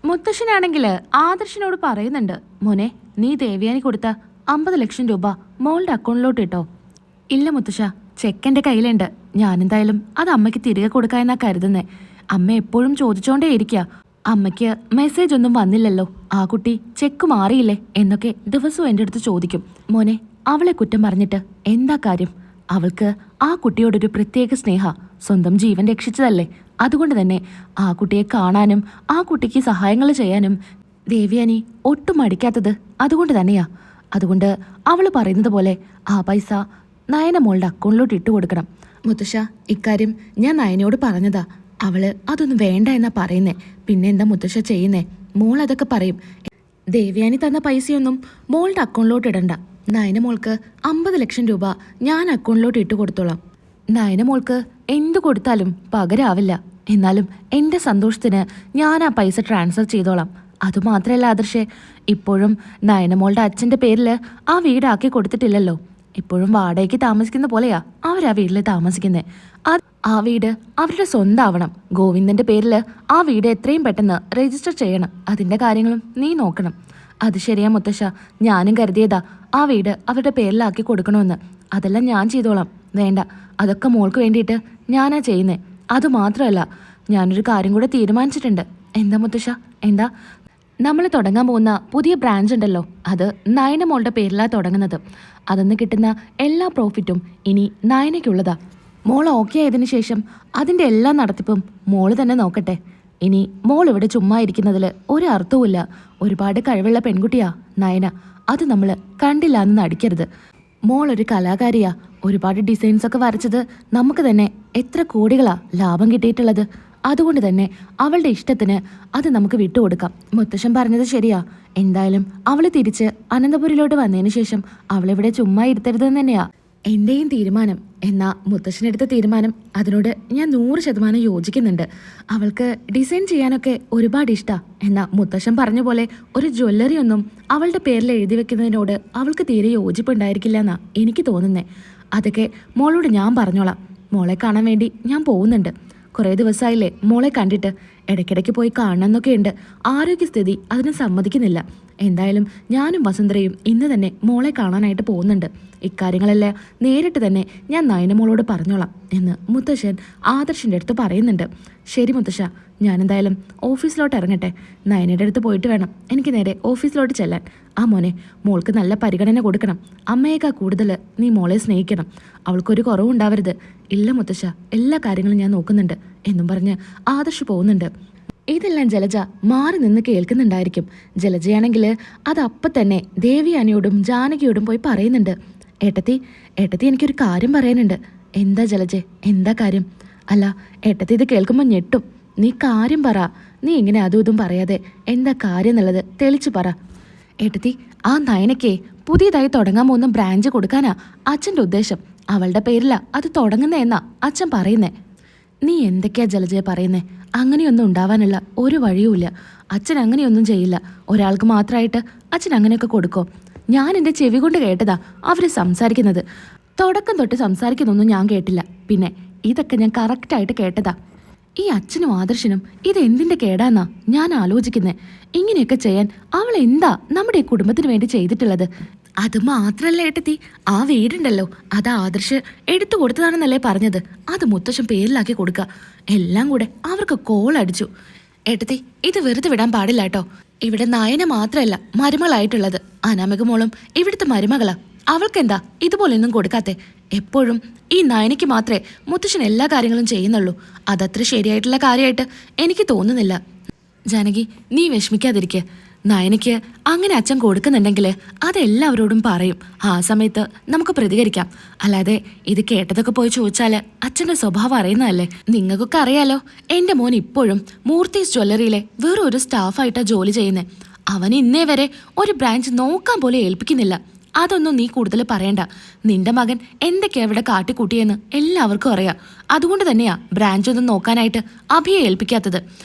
മുത്തശ്ശനാണെങ്കില് ആദർശനോട് പറയുന്നുണ്ട്, മോനെ നീ ദേവയാനി കൊടുത്ത 50 ലക്ഷം രൂപ മോളുടെ അക്കൗണ്ടിലോട്ട് ഇട്ടോ. ഇല്ല മുത്തശ്ശ, ചെക്ക് കയ്യിലുണ്ട്. ഞാനെന്തായാലും അത് അമ്മയ്ക്ക് തിരികെ കൊടുക്കാന്നാ കരുതുന്നേ. അമ്മ എപ്പോഴും ചോദിച്ചോണ്ടേ ഇരിക്കുക, അമ്മയ്ക്ക് മെസ്സേജ് ഒന്നും വന്നില്ലല്ലോ, ആ കുട്ടി ചെക്ക് മാറിയില്ലേ എന്നൊക്കെ ദിവസവും എൻ്റെ അടുത്ത് ചോദിക്കും. മോനെ, അവളെ കുറ്റം പറഞ്ഞിട്ട് എന്താ കാര്യം? അവൾക്ക് ആ കുട്ടിയോടൊരു പ്രത്യേക സ്നേഹ, സ്വന്തം ജീവൻ രക്ഷിച്ചതല്ലേ. അതുകൊണ്ട് തന്നെ ആ കുട്ടിയെ കാണാനും ആ കുട്ടിക്ക് സഹായങ്ങൾ ചെയ്യാനും ദേവയാനി ഒട്ടും മടിക്കാത്തത് അതുകൊണ്ട് തന്നെയാ. അതുകൊണ്ട് അവൾ പറയുന്നത് പോലെ ആ പൈസ നയന മോളുടെ അക്കൗണ്ടിലോട്ട് ഇട്ട് കൊടുക്കണം. മുത്തശ്ശ, ഇക്കാര്യം ഞാൻ നയനയോട് പറഞ്ഞതാ. അവള് അതൊന്നും വേണ്ട എന്നാ പറയുന്നേ. പിന്നെ എന്താ മുത്തശ്ശ ചെയ്യുന്നേ? മോൾ അതൊക്കെ പറയും. ദേവയാനി തന്ന പൈസയൊന്നും മോളുടെ അക്കൗണ്ടിലോട്ട് ഇടണ്ട. നയന മോൾക്ക് 50 ലക്ഷം രൂപ ഞാൻ അക്കൗണ്ടിലോട്ട് ഇട്ട് കൊടുത്തോളാം. നയന മോൾക്ക് എന്തു കൊടുത്താലും പകരാവില്ല. എന്നാലും എൻ്റെ സന്തോഷത്തിന് ഞാൻ ആ പൈസ ട്രാൻസ്ഫർ ചെയ്തോളാം. അതുമാത്രമല്ല ആദർശേ, ഇപ്പോഴും നയനമോളുടെ അച്ഛൻ്റെ പേരിൽ ആ വീടാക്കി കൊടുത്തിട്ടില്ലല്ലോ. ഇപ്പോഴും വാടകയ്ക്ക് താമസിക്കുന്ന പോലെയാ അവരാ വീട്ടിൽ താമസിക്കുന്നത്. ആ വീട് അവരുടെ സ്വന്തമാവണം. ഗോവിന്ദന്റെ പേരിൽ ആ വീട് എത്രയും പെട്ടെന്ന് രജിസ്റ്റർ ചെയ്യണം. അതിൻ്റെ കാര്യങ്ങളും നീ നോക്കണം. അത് ശരിയാ മുത്തശ്ശ, ഞാനും കരുതിയതാ ആ വീട് അവരുടെ പേരിലാക്കി കൊടുക്കണമെന്ന്. അതെല്ലാം ഞാൻ ചെയ്തോളാം. വേണ്ട, അതൊക്കെ മോൾക്ക് വേണ്ടിയിട്ട് ഞാനാ ചെയ്യുന്നേ. അതുമാത്രമല്ല, ഞാനൊരു കാര്യം കൂടെ തീരുമാനിച്ചിട്ടുണ്ട്. എന്താ മുത്തശ്ശ? എന്താ? നമ്മൾ തുടങ്ങാൻ പോകുന്ന പുതിയ ബ്രാഞ്ച് ഉണ്ടല്ലോ, അത് നയന മോളുടെ പേരിലാണ് തുടങ്ങുന്നത്. അതിന്ന് കിട്ടുന്ന എല്ലാ പ്രോഫിറ്റും ഇനി നയനയ്ക്കുള്ളതാ. മോൾ ഓക്കെ ആയതിനു ശേഷം അതിൻ്റെ എല്ലാ നടത്തിപ്പും മോള് തന്നെ നോക്കട്ടെ. ഇനി മോൾ ഇവിടെ ചുമ്മാ ഇരിക്കുന്നതിൽ ഒരു അർത്ഥവുമില്ല. ഒരുപാട് കഴിവുള്ള പെൺകുട്ടിയാ നയന. അത് നമ്മൾ കണ്ടില്ല എന്ന് നടിക്കരുത്. മോൾ ഒരു കലാകാരിയാ. ഒരുപാട് ഡിസൈൻസ് ഒക്കെ വരച്ചത് നമുക്ക് തന്നെ എത്ര കോടികളാ ലാഭം കിട്ടിയിട്ടുള്ളത്. അതുകൊണ്ട് തന്നെ അവളുടെ ഇഷ്ടത്തിന് അത് നമുക്ക് വിട്ടുകൊടുക്കാം. മുത്തശ്ശൻ പറഞ്ഞത് ശരിയാ. എന്തായാലും അവള് തിരിച്ച് അനന്തപുരിലോട്ട് വന്നതിന് ശേഷം അവളിവിടെ ചുമ്മാ ഇരുത്തരുതെന്ന് തന്നെയാ എൻ്റെയും തീരുമാനം. എന്നാ മുത്തശ്ശനെടുത്ത തീരുമാനം അതിനോട് ഞാൻ 100% യോജിക്കുന്നുണ്ട്. അവൾക്ക് ഡിസൈൻ ചെയ്യാനൊക്കെ ഒരുപാട് ഇഷ്ടാ. എന്നാ മുത്തശ്ശൻ പറഞ്ഞ പോലെ ഒരു ജ്വല്ലറി ഒന്നും അവളുടെ പേരിൽ എഴുതി വെക്കുന്നതിനോട് അവൾക്ക് തീരെ യോജിപ്പുണ്ടായിരിക്കില്ല എന്നാ എനിക്ക് തോന്നുന്നേ. അതൊക്കെ മോളോട് ഞാൻ പറഞ്ഞോളാം. മോളെ കാണാൻ വേണ്ടി ഞാൻ പോകുന്നുണ്ട്. കുറേ ദിവസമായില്ലേ മോളെ കണ്ടിട്ട്. ഇടയ്ക്കിടയ്ക്ക് പോയി കാണണമെന്നൊക്കെയുണ്ട്. ആരോഗ്യസ്ഥിതി അതിന് സമ്മതിക്കുന്നില്ല. എന്തായാലും ഞാനും വസുന്ധരയും ഇന്ന് തന്നെ മോളെ കാണാനായിട്ട് പോകുന്നുണ്ട്. ഇക്കാര്യങ്ങളെല്ലാം നേരിട്ട് തന്നെ ഞാൻ നയനമോളോട് പറഞ്ഞോളാം എന്ന് മുത്തശ്ശൻ ആദർശിൻ്റെ അടുത്ത് പറയുന്നുണ്ട്. ശരി മുത്തശ്ശ, ഞാനെന്തായാലും ഓഫീസിലോട്ട് ഇറങ്ങട്ടെ. നയനയുടെ അടുത്ത് പോയിട്ട് വേണം എനിക്ക് നേരെ ഓഫീസിലോട്ട് ചെല്ലാൻ. ആ മോനെ, മോൾക്ക് നല്ല പരിഗണന കൊടുക്കണം. അമ്മയേക്കാൾ കൂടുതൽ നീ മോളെ സ്നേഹിക്കണം. അവൾക്കൊരു കുറവുണ്ടാവരുത്. ഇല്ല മുത്തശ്ശ, എല്ലാ കാര്യങ്ങളും ഞാൻ നോക്കുന്നുണ്ട് എന്നും പറഞ്ഞ് ആദർശ് പോകുന്നുണ്ട്. ഇതെല്ലാം ജലജ മാറി നിന്ന് കേൾക്കുന്നുണ്ടായിരിക്കും. ജലജയാണെങ്കിൽ അതപ്പം തന്നെ ദേവിയാനിയോടും ജാനകിയോടും പോയി പറയുന്നുണ്ട്. ഏട്ടത്തി, എനിക്കൊരു കാര്യം പറയാനുണ്ട്. എന്താ ജലജെ? എന്താ കാര്യം? അല്ല, ഏട്ടത്തി ഇത് കേൾക്കുമ്പോൾ ഞെട്ടും. നീ കാര്യം പറ. നീ ഇങ്ങനെ അതും ഇതും പറയാതെ എന്താ കാര്യം എന്നുള്ളത് തെളിച്ചു പറ. ഏട്ടത്തി, ആ നയനയ്ക്ക് പുതിയതായി തുടങ്ങാൻ പോകുന്ന ബ്രാഞ്ച് കൊടുക്കാനാ അച്ഛൻ്റെ ഉദ്ദേശം. അവളുടെ പേരിലാ അത് തുടങ്ങുന്നതെന്നാ അച്ഛൻ പറയുന്നേ. നീ എന്തൊക്കെയാ ജലജയെ പറയുന്നേ? അങ്ങനെയൊന്നും ഉണ്ടാവാനുള്ള ഒരു വഴിയുമില്ല. അച്ഛൻ അങ്ങനെയൊന്നും ചെയ്യില്ല. ഒരാൾക്ക് മാത്രമായിട്ട് അച്ഛൻ അങ്ങനെയൊക്കെ കൊടുക്കോ? ഞാൻ എൻ്റെ ചെവി കൊണ്ട് കേട്ടതാ അവർ സംസാരിക്കുന്നത്. തുടക്കം തൊട്ട് സംസാരിക്കുന്നൊന്നും ഞാൻ കേട്ടില്ല. പിന്നെ ഇതൊക്കെ ഞാൻ കറക്റ്റായിട്ട് കേട്ടതാ. ഈ അച്ഛനും ആദർശനും ഇതെന്തിൻ്റെ കേടാന്നാ ഞാൻ ആലോചിക്കുന്നേ. ഇങ്ങനെയൊക്കെ ചെയ്യാൻ അവൾ എന്താ നമ്മുടെ ഈ കുടുംബത്തിന് വേണ്ടി ചെയ്തിട്ടുള്ളത്? അത് മാത്രല്ല ഏട്ടത്തി, ആ വീടുണ്ടല്ലോ, അത് ആദർശ് എടുത്തു കൊടുത്തതാണെന്നല്ലേ പറഞ്ഞത്. അത് മുത്തശ്ശൻ പേരിലാക്കി കൊടുക്കുക. എല്ലാം കൂടെ അവർക്ക് കോളടിച്ചു. ഏട്ടത്തി, ഇത് വെറുതെ വിടാൻ പാടില്ല കേട്ടോ. ഇവിടെ നയന മാത്രമല്ല മരുമകളായിട്ടുള്ളത്. അനാമിക മോളും ഇവിടുത്തെ മരുമകളാ. അവൾക്കെന്താ ഇതുപോലൊന്നും കൊടുക്കാത്തെ? എപ്പോഴും ഈ നയനയ്ക്ക് മാത്രമേ മുത്തശ്ശൻ എല്ലാ കാര്യങ്ങളും ചെയ്യുന്നുള്ളൂ. അതത്ര ശരിയായിട്ടുള്ള കാര്യമായിട്ട് എനിക്ക് തോന്നുന്നില്ല. ജാനകി, നീ വിഷമിക്കാതിരിക്കുക. നയനയ്ക്ക് അങ്ങനെ അച്ഛൻ കൊടുക്കുന്നുണ്ടെങ്കിൽ അതെല്ലാവരോടും പറയും. ആ സമയത്ത് നമുക്ക് പ്രതികരിക്കാം. അല്ലാതെ ഇത് കേട്ടതൊക്കെ പോയി ചോദിച്ചാൽ അച്ഛൻ്റെ സ്വഭാവം അറിയുന്നതല്ലേ. നിങ്ങൾക്കൊക്കെ അറിയാലോ, എൻ്റെ മോൻ ഇപ്പോഴും മൂർത്തീസ് ജ്വല്ലറിയിലെ വേറൊരു സ്റ്റാഫായിട്ടാണ് ജോലി ചെയ്യുന്നത്. അവൻ ഇന്നേ വരെ ഒരു ബ്രാഞ്ച് നോക്കാൻ പോലും ഏൽപ്പിക്കുന്നില്ല. അതൊന്നും നീ കൂടുതൽ പറയണ്ട. നിന്റെ മകൻ എന്തൊക്കെയാ ഇവിടെ കാട്ടിക്കൂട്ടിയെന്ന് എല്ലാവർക്കും അറിയാം. അതുകൊണ്ട് തന്നെയാ ബ്രാഞ്ച് ഒന്നും നോക്കാനായിട്ട് അഭിയെ ഏൽപ്പിക്കാത്തത്.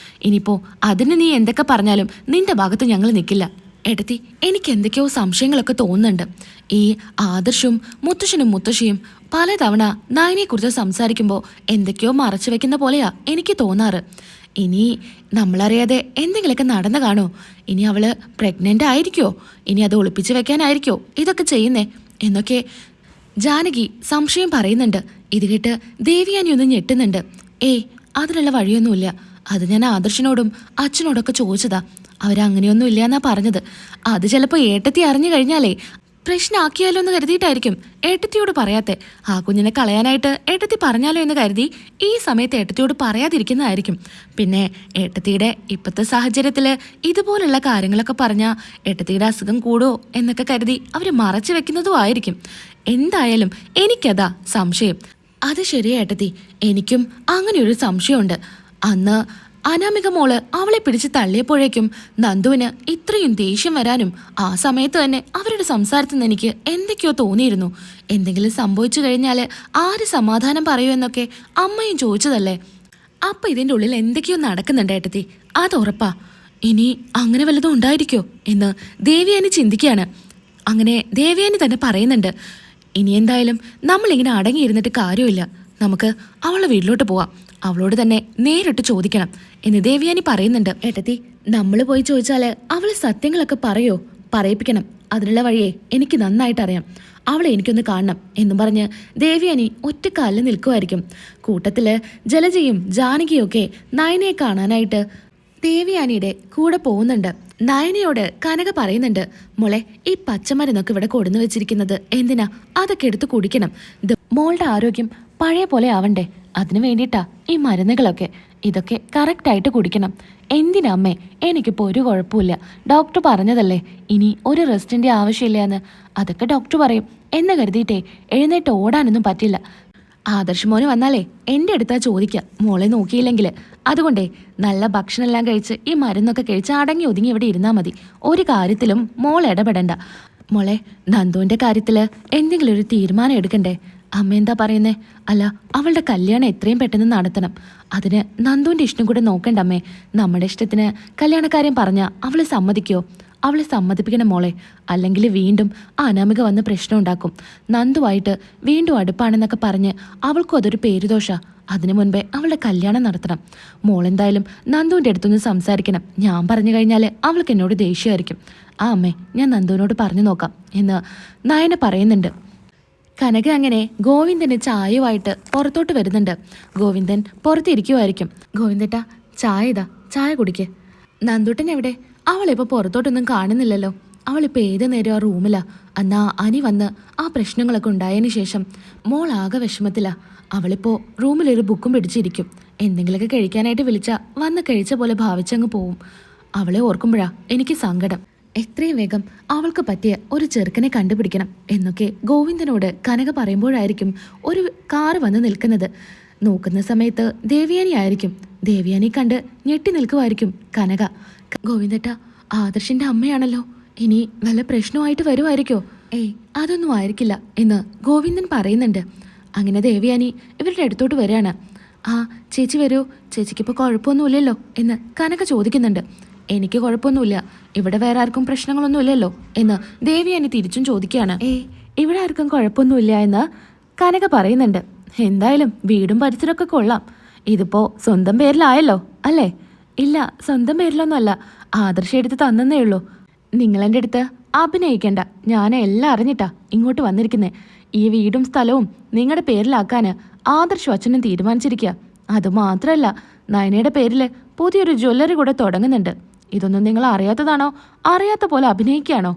ഇനിയിപ്പോ അതിന് നീ എന്തൊക്കെ പറഞ്ഞാലും നിന്റെ ഭാഗത്ത് ഞങ്ങൾ നിൽക്കില്ല. ഏട്ടത്തി, എനിക്ക് എന്തൊക്കെയോ സംശയങ്ങളൊക്കെ തോന്നുന്നുണ്ട്. ഈ ആദർശും മുത്തശ്ശനും മുത്തശ്ശിയും പലതവണ നയനെക്കുറിച്ച് സംസാരിക്കുമ്പോൾ എന്തൊക്കെയോ മറച്ചു വെക്കുന്ന പോലെയാ എനിക്ക് തോന്നാറ്. ഇനി നമ്മളറിയാതെ എന്തെങ്കിലുമൊക്കെ നടന്നു കാണോ? ഇനി അവള് പ്രഗ്നന്റ് ആയിരിക്കോ? ഇനി അത് ഒളിപ്പിച്ച് വെക്കാനായിരിക്കോ ഇതൊക്കെ ചെയ്യുന്നേ എന്നൊക്കെ ജാനകി സംശയം പറയുന്നുണ്ട്. ഇത് കേട്ട് ദേവിയാനി ഒന്ന് ഞെട്ടുന്നുണ്ട്. അതിനുള്ള വഴിയൊന്നുമില്ല. അത് ഞാൻ ആദർശനോടും അച്ഛനോടൊക്കെ ചോദിച്ചതാ. അവരങ്ങനെയൊന്നും ഇല്ല എന്നാ പറഞ്ഞത്. അത് ചിലപ്പോൾ ഏട്ടത്തി അറിഞ്ഞു കഴിഞ്ഞാലേ പ്രശ്നമാക്കിയാലോ എന്ന് കരുതിയിട്ടായിരിക്കും ഏട്ടത്തിയോട് പറയാത്തെ. ആ കുഞ്ഞിനെ കളയാനായിട്ട് ഏട്ടത്തി പറഞ്ഞാലോ എന്ന് കരുതി ഈ സമയത്ത് ഏട്ടത്തിയോട് പറയാതിരിക്കുന്നതായിരിക്കും. പിന്നെ ഏട്ടത്തിയുടെ ഇപ്പോഴത്തെ സാഹചര്യത്തിൽ ഇതുപോലുള്ള കാര്യങ്ങളൊക്കെ പറഞ്ഞാൽ ഏട്ടത്തിയുടെ അസുഖം കൂടുമോ എന്നൊക്കെ കരുതി അവർ മറച്ചു വെക്കുന്നതും ആയിരിക്കും. എന്തായാലും എനിക്കതാ സംശയം. അത് ശരിയാ ഏട്ടത്തി, എനിക്കും അങ്ങനെയൊരു സംശയമുണ്ട്. അന്ന് അനാമിക മോള് അവളെ പിടിച്ച് തള്ളിയപ്പോഴേക്കും നന്ദുവിന് ഇത്രയും ദേഷ്യം വരാനും ആ സമയത്ത് തന്നെ അവരുടെ സംസാരത്തിൽ നിന്ന് എനിക്ക് എന്തൊക്കെയോ തോന്നിയിരുന്നു. എന്തെങ്കിലും സംഭവിച്ചു കഴിഞ്ഞാൽ ആര് സമാധാനം പറയുമെന്നൊക്കെ അമ്മയും ചോദിച്ചതല്ലേ. അപ്പം ഇതിൻ്റെ ഉള്ളിൽ എന്തൊക്കെയോ നടക്കുന്നുണ്ട് ഏട്ടത്തി, അത് ഉറപ്പാ. ഇനി അങ്ങനെ വല്ലതും ഉണ്ടായിരിക്കോ എന്ന് ദേവിയാനി ചിന്തിക്കുകയാണ്. അങ്ങനെ ദേവിയാനി തന്നെ പറയുന്നുണ്ട്, ഇനി എന്തായാലും നമ്മളിങ്ങനെ അടങ്ങിയിരുന്നിട്ട് കാര്യമില്ല. നമുക്ക് അവളുടെ വീട്ടിലോട്ട് പോവാം. അവളോട് തന്നെ നേരിട്ട് ചോദിക്കണം എന്ന് ദേവിയാനി പറയുന്നുണ്ട്. ഏട്ടത്തി, നമ്മൾ പോയി ചോദിച്ചാല് അവള് സത്യങ്ങളൊക്കെ പറയോ? പറയിപ്പിക്കണം. അതിനുള്ള വഴിയെ എനിക്ക് നന്നായിട്ട് അറിയാം. അവളെ എനിക്കൊന്ന് കാണണം എന്നും പറഞ്ഞ് ദേവിയാനി ഒറ്റക്കാലിൽ നിൽക്കുമായിരിക്കും. കൂട്ടത്തില് ജലജയും ജാനകിയും ഒക്കെ നയനയെ കാണാനായിട്ട് ദേവിയാനിയുടെ കൂടെ പോകുന്നുണ്ട്. നയനയോട് കനക പറയുന്നുണ്ട്, മോളെ ഈ പച്ചമരുന്നൊക്കെ ഇവിടെ കൊടുന്നു വെച്ചിരിക്കുന്നത് എന്തിനാ? അതൊക്കെ എടുത്ത് കുടിക്കണം. മോളുടെ ആരോഗ്യം പഴയ പോലെ ആവണ്ടേ, അതിനു വേണ്ടിയിട്ടാ ഈ മരുന്നുകളൊക്കെ. ഇതൊക്കെ കറക്റ്റായിട്ട് കുടിക്കണം. എന്തിനാ അമ്മേ? എനിക്കിപ്പോൾ ഒരു കുഴപ്പമില്ല. ഡോക്ടർ പറഞ്ഞതല്ലേ ഇനി ഒരു റെസ്റ്റിൻ്റെ ആവശ്യമില്ല എന്ന്. അതൊക്കെ ഡോക്ടർ പറയും എന്ന് കരുതിയിട്ടേ എഴുന്നേറ്റ് ഓടാനൊന്നും പറ്റില്ല. ആദർശ് മോന് വന്നാലേ എൻ്റെ അടുത്താ ചോദിക്കുക മോളെ നോക്കിയില്ലെങ്കിൽ. അതുകൊണ്ടേ നല്ല ഭക്ഷണമെല്ലാം കഴിച്ച് ഈ മരുന്നൊക്കെ കഴിച്ച് അടങ്ങി ഒതുങ്ങി ഇവിടെ ഇരുന്നാൽ മതി. ഒരു കാര്യത്തിലും മോൾ ഇടപെടണ്ട. മോളെ, നന്ദുവിൻ്റെ കാര്യത്തിൽ എന്തെങ്കിലും ഒരു തീരുമാനം എടുക്കണ്ടേ? അമ്മ എന്താ പറയുന്നേ? അല്ല, അവളുടെ കല്യാണം എത്രയും പെട്ടെന്ന് നടത്തണം. അതിന് നന്ദുവിൻ്റെ ഇഷ്ടം കൂടെ നോക്കണ്ട അമ്മേ. നമ്മുടെ ഇഷ്ടത്തിന് കല്യാണക്കാരൻ പറഞ്ഞാൽ അവള് സമ്മതിക്കോ? അവളെ സമ്മതിപ്പിക്കണം മോളെ. അല്ലെങ്കിൽ വീണ്ടും അനാമിക വന്ന് പ്രശ്നം ഉണ്ടാക്കും. നന്ദുവായിട്ട് വീണ്ടും അടുപ്പാണെന്നൊക്കെ പറഞ്ഞ് അവൾക്കും അതൊരു പേരുദോഷ. അതിനു മുൻപേ അവളുടെ കല്യാണം നടത്തണം. മോളെന്തായാലും നന്ദുവിൻ്റെ അടുത്തൊന്ന് സംസാരിക്കണം. ഞാൻ പറഞ്ഞു കഴിഞ്ഞാൽ അവൾക്ക് എന്നോട് ദേഷ്യമായിരിക്കും. ആ അമ്മേ, ഞാൻ നന്ദുവിനോട് പറഞ്ഞു നോക്കാം എന്ന് നയന പറയുന്നുണ്ട്. കനക അങ്ങനെ ഗോവിന്ദന് ചായയുമായിട്ട് പുറത്തോട്ട് വരുന്നുണ്ട്. ഗോവിന്ദൻ പുറത്തിരിക്കുമായിരിക്കും. ഗോവിന്ദേട്ടാ, ചായ ഇതാ, ചായ കുടിക്ക്. നന്ദുട്ടൻ എവിടെ? അവളിപ്പോൾ പുറത്തോട്ടൊന്നും കാണുന്നില്ലല്ലോ. അവളിപ്പോൾ ഏത് നേരം ആ റൂമിലാ. എന്നാ അനി വന്ന് ആ പ്രശ്നങ്ങളൊക്കെ ഉണ്ടായതിന് ശേഷം മോൾ ആകെ വിഷമത്തിലാ. അവളിപ്പോൾ റൂമിലൊരു ബുക്കും പിടിച്ചിരിക്കും. എന്തെങ്കിലുമൊക്കെ കഴിക്കാനായിട്ട് വിളിച്ചാൽ വന്ന് കഴിച്ച പോലെ ഭാവിച്ചങ്ങ് പോവും. അവളെ ഓർക്കുമ്പോഴാ എനിക്ക് സങ്കടം. എത്രയും വേഗം അവൾക്ക് പറ്റിയ ഒരു ചെറുക്കനെ കണ്ടുപിടിക്കണം എന്നൊക്കെ ഗോവിന്ദനോട് കനക പറയുമ്പോഴായിരിക്കും ഒരു കാറ് വന്ന് നിൽക്കുന്നത്. നോക്കുന്ന സമയത്ത് ദേവിയാനി ആയിരിക്കും. ദേവിയാനി കണ്ട് ഞെട്ടി നിൽക്കുമായിരിക്കും കനക. ഗോവിന്ദേട്ടാ, ആദർശിന്റെ അമ്മയാണല്ലോ. ഇനി വല്ല പ്രശ്നമായിട്ട് വരുമായിരിക്കോ? അതൊന്നും ആയിരിക്കില്ല എന്ന് ഗോവിന്ദൻ പറയുന്നുണ്ട്. അങ്ങനെ ദേവിയാനി ഇവരുടെ അടുത്തോട്ട് വരികയാണ്. ആ ചേച്ചി വരൂ, ചേച്ചിക്കിപ്പോൾ കുഴപ്പമൊന്നുമില്ലല്ലോ എന്ന് കനക ചോദിക്കുന്നുണ്ട്. എനിക്ക് കുഴപ്പമൊന്നുമില്ല, ഇവിടെ വേറെ ആർക്കും പ്രശ്നങ്ങളൊന്നും ഇല്ലല്ലോ എന്ന് ദേവിയാനി തിരിച്ചും ചോദിക്കുകയാണ്. ഇവിടെ ആർക്കും കുഴപ്പമൊന്നുമില്ല എന്ന് കനക പറയുന്നുണ്ട്. എന്തായാലും വീടും പരിസരമൊക്കെ കൊള്ളാം. ഇതിപ്പോ സ്വന്തം പേരിലായല്ലോ അല്ലേ? ഇല്ല, സ്വന്തം പേരിലൊന്നും അല്ല, ആദർശം എടുത്ത് തന്നേ ഉള്ളൂ. നിങ്ങളെൻ്റെ അടുത്ത് അഭിനയിക്കണ്ട. ഞാൻ എല്ലാം അറിഞ്ഞിട്ടാ ഇങ്ങോട്ട് വന്നിരിക്കുന്നേ. ഈ വീടും സ്ഥലവും നിങ്ങളുടെ പേരിലാക്കാൻ ആദർശം അച്ഛനും തീരുമാനിച്ചിരിക്കുക. അതുമാത്രമല്ല, നയനയുടെ പേരിൽ പുതിയൊരു ജ്വല്ലറി കൂടെ തുടങ്ങുന്നുണ്ട്. ഇതൊന്നും നിങ്ങൾ അറിയാത്തതാണോ? അറിയാത്ത പോലെ അഭിനയിക്കുകയാണോ